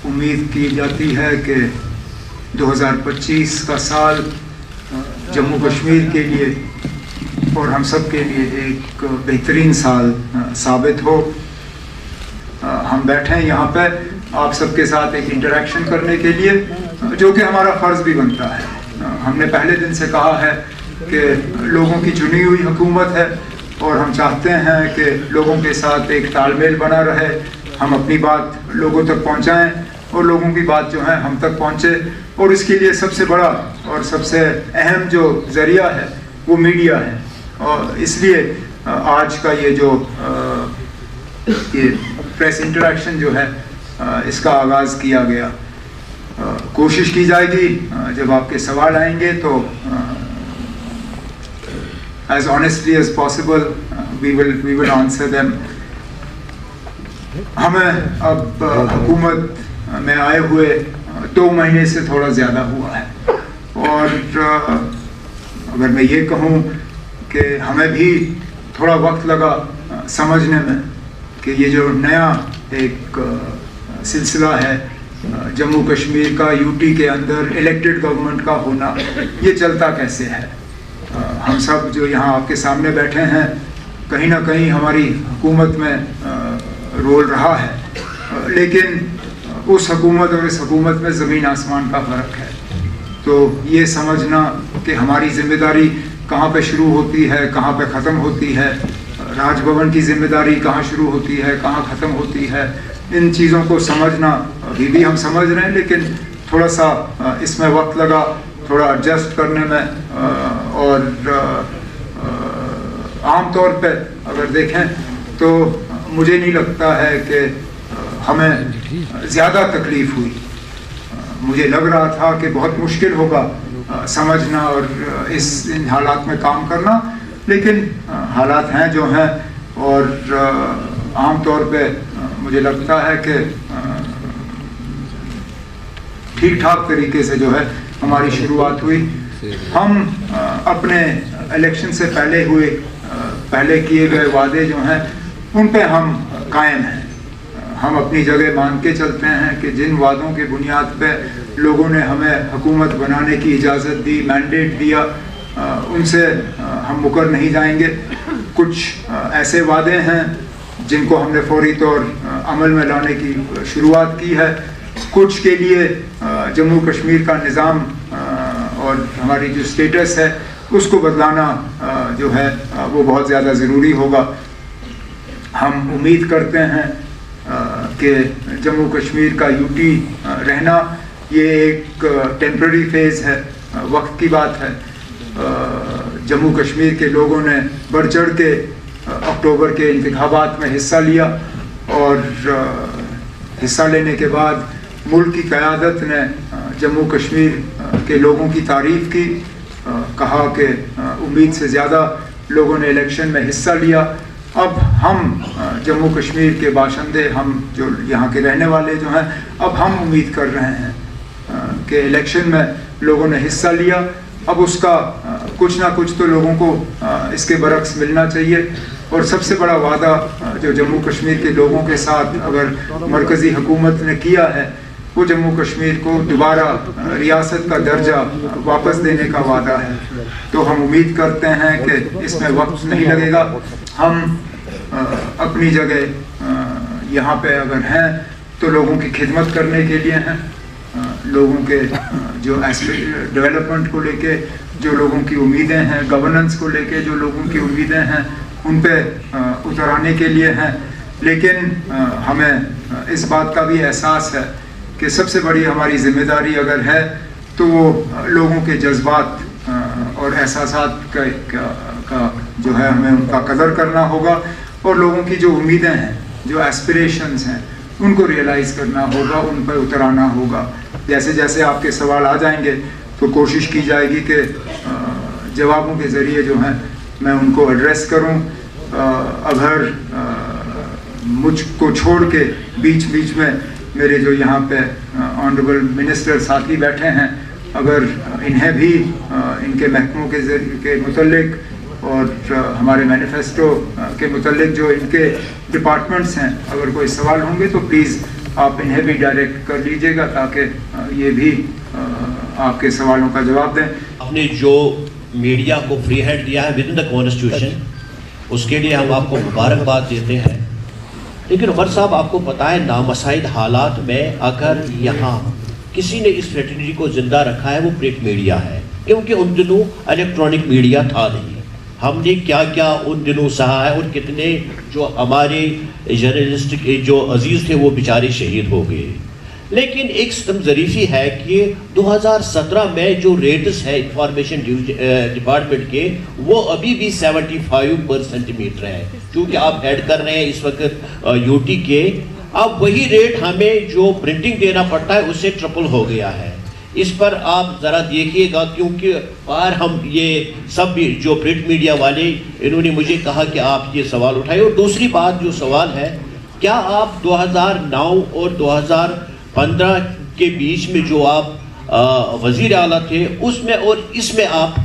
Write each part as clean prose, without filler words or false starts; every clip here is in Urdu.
امید کی جاتی ہے کہ 2025 کا سال جموں کشمیر کے لیے اور ہم سب کے لیے ایک بہترین سال ثابت ہو. ہم بیٹھے ہیں یہاں پہ آپ سب کے ساتھ ایک انٹریکشن کرنے کے لیے، جو کہ ہمارا فرض بھی بنتا ہے. ہم نے پہلے دن سے کہا ہے کہ لوگوں کی چنی ہوئی حکومت ہے اور ہم چاہتے ہیں کہ لوگوں کے ساتھ ایک تال میل بنا رہے، ہم اپنی بات لوگوں تک پہنچائیں اور لوگوں کی بات جو ہے ہم تک پہنچے. اور اس کے لیے سب سے بڑا اور سب سے اہم جو ذریعہ ہے وہ میڈیا ہے. اور اس لیے آج کا یہ جو پریس انٹریکشن جو ہے اس کا آغاز کیا گیا. کوشش کی جائے گی جب آپ کے سوال آئیں گے تو as honestly as possible we will answer them. ہمیں اب حکومت میں آئے ہوئے 2 مہینے سے تھوڑا زیادہ ہوا ہے، اور اگر میں یہ کہوں کہ ہمیں بھی تھوڑا وقت لگا سمجھنے میں کہ یہ جو نیا ایک سلسلہ ہے جموں کشمیر کا، یو ٹی کے اندر الیکٹڈ گورنمنٹ کا ہونا، یہ چلتا کیسے ہے. ہم سب جو یہاں آپ کے سامنے بیٹھے ہیں کہیں نہ کہیں ہماری حکومت میں رول رہا ہے، لیکن اس حکومت اور اس حکومت میں زمین آسمان کا فرق ہے. تو یہ سمجھنا کہ ہماری ذمہ داری کہاں پہ شروع ہوتی ہے کہاں پہ ختم ہوتی ہے، راج بھون کی ذمہ داری کہاں شروع ہوتی ہے کہاں ختم ہوتی ہے، ان چیزوں کو سمجھنا ابھی بھی ہم سمجھ رہے ہیں، لیکن تھوڑا سا اس میں وقت لگا تھوڑا ایڈجسٹ کرنے میں. اور عام طور پہ اگر دیکھیں تو مجھے نہیں لگتا ہے کہ ہمیں زیادہ تکلیف ہوئی. مجھے لگ رہا تھا کہ بہت مشکل ہوگا سمجھنا اور ان حالات میں کام کرنا، لیکن حالات ہیں جو ہیں. اور عام طور پہ مجھے لگتا ہے کہ ٹھیک ٹھاک طریقے سے جو ہے ہماری شروعات ہوئی. ہم اپنے الیکشن سے پہلے کیے گئے وعدے جو ہیں ان پہ ہم قائم ہیں. ہم اپنی جگہ مان کے چلتے ہیں کہ جن وعدوں کے بنیاد پہ لوگوں نے ہمیں حکومت بنانے کی اجازت دی، مینڈیٹ دیا، ان سے ہم مکر نہیں جائیں گے. کچھ ایسے وعدے ہیں جن کو ہم نے فوری طور عمل میں لانے کی شروعات کی ہے. کچھ کے لیے جموں کشمیر کا نظام اور ہماری جو اسٹیٹس ہے اس کو بدلانا جو ہے وہ بہت زیادہ ضروری ہوگا. ہم امید کرتے ہیں کہ جموں کشمیر کا یو ٹی رہنا یہ ایک ٹیمپرری فیز ہے، وقت کی بات ہے. جموں کشمیر کے لوگوں نے بڑھ چڑھ کے اکتوبر کے انتخابات میں حصہ لیا، اور حصہ لینے کے بعد ملک کی قیادت نے جموں کشمیر کے لوگوں کی تعریف کی، کہا کہ امید سے زیادہ لوگوں نے الیکشن میں حصہ لیا. اب ہم جموں کشمیر کے باشندے، ہم جو یہاں کے رہنے والے جو ہیں، اب ہم امید کر رہے ہیں کہ الیکشن میں لوگوں نے حصہ لیا، اب اس کا کچھ نہ کچھ تو لوگوں کو اس کے برعکس ملنا چاہیے. اور سب سے بڑا وعدہ جو جموں کشمیر کے لوگوں کے ساتھ اگر مرکزی حکومت نے کیا ہے وہ جموں کشمیر کو دوبارہ ریاست کا درجہ واپس دینے کا وعدہ ہے. تو ہم امید کرتے ہیں کہ اس میں وقت نہیں لگے گا. ہم اپنی جگہ یہاں پہ اگر ہیں تو لوگوں کی خدمت کرنے کے لیے ہیں، لوگوں کے جو ڈیولپمنٹ کو لے کے جو لوگوں کی امیدیں ہیں، گورننس کو لے کے جو لوگوں کی امیدیں ہیں ان پہ اتر آنے کے لیے ہیں. لیکن ہمیں اس بات کا بھی احساس ہے کہ سب سے بڑی ہماری ذمہ داری اگر ہے تو وہ لوگوں کے جذبات اور احساسات کا جو ہے ہمیں ان کا قدر کرنا ہوگا، اور لوگوں کی جو امیدیں ہیں، جو ایسپریشنز ہیں، ان کو ریئلائز کرنا ہوگا، ان پر اترانا ہوگا. جیسے جیسے آپ کے سوال آ جائیں گے تو کوشش کی جائے گی کہ جوابوں کے ذریعے جو ہیں میں ان کو ایڈریس کروں. اگر مجھ کو چھوڑ کے بیچ میں میرے جو یہاں پہ آنریبل منسٹر ساتھی بیٹھے ہیں، اگر انہیں بھی ان کے محکموں کے متعلق اور ہمارے مینیفیسٹو کے متعلق جو ان کے ڈپارٹمنٹس ہیں اگر کوئی سوال ہوں گے تو پلیز آپ انہیں بھی ڈائریکٹ کر لیجئے گا تاکہ یہ بھی آپ کے سوالوں کا جواب دیں. آپ نے جو میڈیا کو فری ہینڈ دیا ہے ود ان دا کانسٹیٹیوشن، اس کے لیے ہم آپ کو مبارکباد دیتے ہیں. لیکن عمر صاحب آپ کو پتہ ہے نامساعد حالات میں اگر یہاں کسی نے اس اسٹریٹجی کو زندہ رکھا ہے وہ پرنٹ میڈیا ہے، کیونکہ ان دنوں الیکٹرانک میڈیا تھا نہیں. ہم نے کیا کیا ان دنوں سہا ہے، اور کتنے جو ہمارے جرنلسٹ جو عزیز تھے وہ بیچارے شہید ہو گئے. لیکن ایک ستم ظریفی ہے کہ 2017 میں جو ریٹس ہے انفارمیشن ڈپارٹمنٹ کے وہ ابھی بھی 75% ہے. چونکہ آپ ایڈ کر رہے ہیں اس وقت یوٹی کے، اب وہی ریٹ ہمیں جو پرنٹنگ دینا پڑتا ہے اس سے ٹرپل ہو گیا ہے. اس پر آپ ذرا دیکھیے گا، کیونکہ باہر ہم یہ سب بھی جو پرنٹ میڈیا والے انہوں نے مجھے کہا کہ آپ یہ سوال اٹھائے. اور دوسری بات جو سوال ہے، کیا آپ 2009 اور 2015 کے بیچ میں جو آپ وزیر اعلیٰ تھے اس میں اور اس میں آپ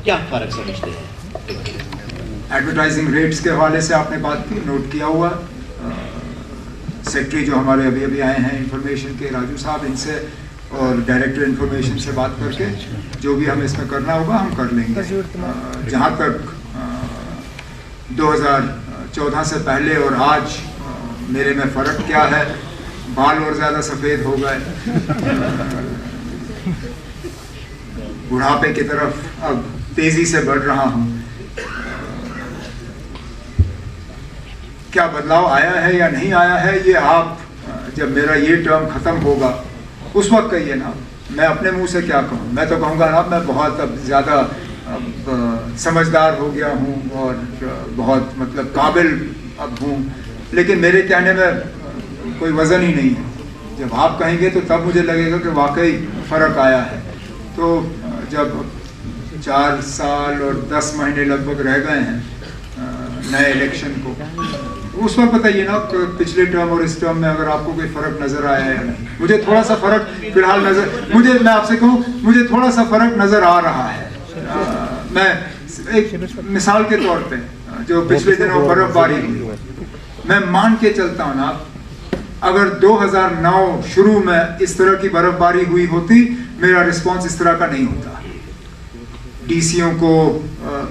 کیا فرق سمجھتے ہیں؟ ایڈورٹائزنگ ریٹس کے حوالے سے آپ نے بات کی، نوٹ کیا ہوا. سیکٹری جو ہمارے ابھی آئے ہیں انفارمیشن کے، راجو صاحب، ان سے اور ڈائریکٹر انفارمیشن سے بات کر کے جو بھی ہمیں اس میں کرنا ہوگا ہم کر لیں گے. جہاں تک 2014 سے پہلے اور آج میرے میں فرق کیا ہے، بال اور زیادہ سفید ہو گئے، بڑھاپے کی طرف اب تیزی سے بڑھ رہا ہوں. کیا بدلاؤ آیا ہے یا نہیں آیا ہے، یہ آپ جب میرا یہ ٹرم ختم ہوگا اس وقت کہیے نا. میں اپنے منہ سے کیا کہوں، میں تو کہوں گا نا میں بہت اب زیادہ سمجھدار ہو گیا ہوں اور بہت مطلب قابل اب ہوں. لیکن میرے کہنے میں کوئی وزن ہی نہیں ہے. جب آپ کہیں گے تو تب مجھے لگے گا کہ واقعی فرق آیا ہے. تو جب 4 سال اور 10 مہینے لگ بھگ رہ گئے ہیں نئے الیکشن کو، اس وقت بتائیے نا پچھلے ٹرم اور اس ٹرم میں اگر آپ کو کوئی فرق نظر آیا ہے یا نہیں. مجھے تھوڑا سا فرق فی الحال میں آپ سے کہوں مجھے تھوڑا سا فرق نظر آ رہا ہے. میں ایک مثال کے طور پہ جو پچھلے دنوں برف باری ہوئی، میں مان کے چلتا ہوں نا، اگر 2009 شروع میں اس طرح کی برف باری ہوئی ہوتی میرا رسپانس اس طرح کا نہیں ہوتا. ڈی سیوں کو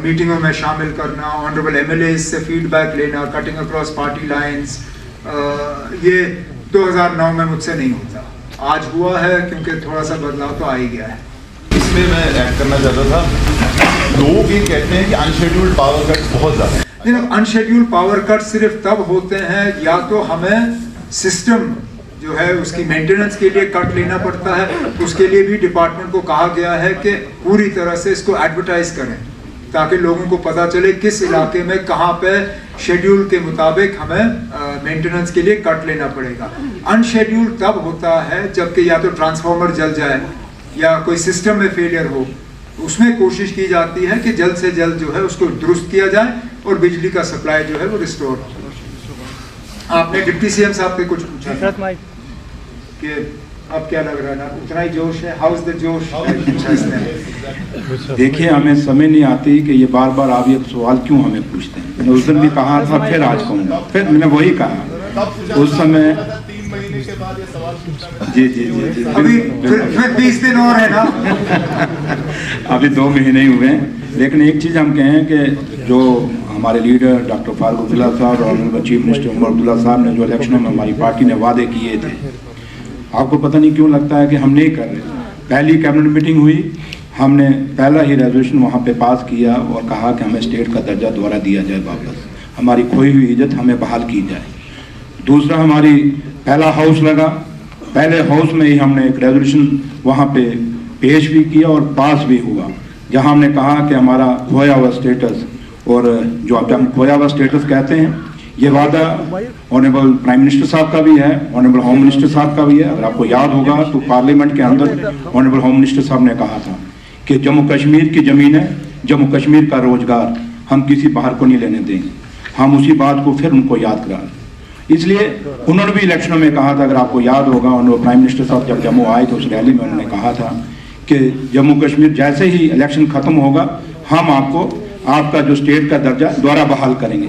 میٹنگوں میں شامل کرنا، آنریبل ایم ایل ایز سے فیڈ بیک لینا، کٹنگ اکراس پارٹی لائنز، یہ 2009 میں مجھ سے نہیں ہوتا. آج ہوا ہے کیونکہ تھوڑا سا بدلاؤ تو آ ہی گیا ہے. اس میں ایڈ کرنا چاہتا تھا، لوگ یہ کہتے ہیں کہ انشیڈیولڈ پاور کٹ بہت زیادہ ہے. انشیڈیولڈ پاور کٹ صرف تب ہوتے ہیں یا تو ہمیں سسٹم جو ہے اس کی مینٹیننس کے لیے کٹ لینا پڑتا ہے. اس کے لیے بھی ڈپارٹمنٹ کو کہا گیا ہے کہ پوری طرح سے اس کو ایڈورٹائز کریں تاکہ لوگوں کو پتہ چلے کس علاقے میں کہاں پہ شیڈیول کے مطابق ہمیں مینٹیننس کے لیے کٹ لینا پڑے گا. انشیڈیول تب ہوتا ہے جب کہ یا تو ٹرانسفارمر جل جائے یا کوئی سسٹم میں فیلئر ہو. اس میں کوشش کی جاتی ہے کہ جلد سے جلد جو ہے اس کو درست کیا جائے اور بجلی کا سپلائی جو ہے وہ ریسٹور ہو. آپ نے ڈپٹی سی ایم صاحب کے کچھ پوچھا کہ اب کیا لگ رہا ہے نا اتنا ہی جوش ہے؟ ہاؤز دا جوش؟ دیکھیے ہمیں سمجھ نہیں آتی کہ یہ بار بار آپ یہ سوال کیوں ہمیں پوچھتے ہیں. میں نے اس دن بھی کہا تھا، پھر آج کہوں گا، پھر میں نے وہی کہا اس سمے. جی جی جی جی ابھی 20 دن اور ہے نا، ابھی 2 مہینے ہی ہوئے ہیں. لیکن ایک چیز ہم کہیں کہ جو ہمارے لیڈر ڈاکٹر فاروق عبداللہ صاحب اور چیف منسٹر عمر عبداللہ صاحب نے جو الیکشنوں میں ہماری پارٹی نے وعدے کیے تھے، آپ کو پتہ نہیں کیوں لگتا ہے کہ ہم نہیں کر رہے. پہلی کیبنٹ میٹنگ ہوئی، ہم نے پہلا ہی ریزولوشن وہاں پہ پاس کیا اور کہا کہ ہمیں اسٹیٹ کا درجہ دوبارہ دیا جائے، واپس ہماری کھوئی ہوئی عزت ہمیں بحال کی جائے. دوسرا ہماری پہلا ہاؤس لگا، پہلے ہاؤس میں ہی ہم نے ایک ریزولوشن وہاں پہ پیش بھی کیا اور پاس بھی ہوا، جہاں ہم نے کہا کہ ہمارا کھویا ہوا اسٹیٹس، اور جو اب ہم کھویا ہوا اسٹیٹس کہتے ہیں، یہ وعدہ آنریبل پرائم منسٹر صاحب کا بھی ہے، آنریبل ہوم منسٹر صاحب کا بھی ہے. اگر آپ کو یاد ہوگا تو پارلیمنٹ کے اندر آنریبل ہوم منسٹر صاحب نے کہا تھا کہ جموں کشمیر کی زمینیں، جموں کشمیر کا روزگار ہم کسی باہر کو نہیں لینے دیں گے. ہم اسی بات کو پھر ان کو یاد کرائیں. اس لیے انہوں نے بھی الیکشنوں میں کہا تھا، اگر آپ کو یاد ہوگا آنریبل پرائم منسٹر صاحب جب جموں آئے تو اس ریلی میں انہوں نے کہا تھا کہ جموں کشمیر جیسے ہی الیکشن ختم ہوگا ہم آپ کا جو اسٹیٹ کا درجہ دوبارہ بحال کریں گے.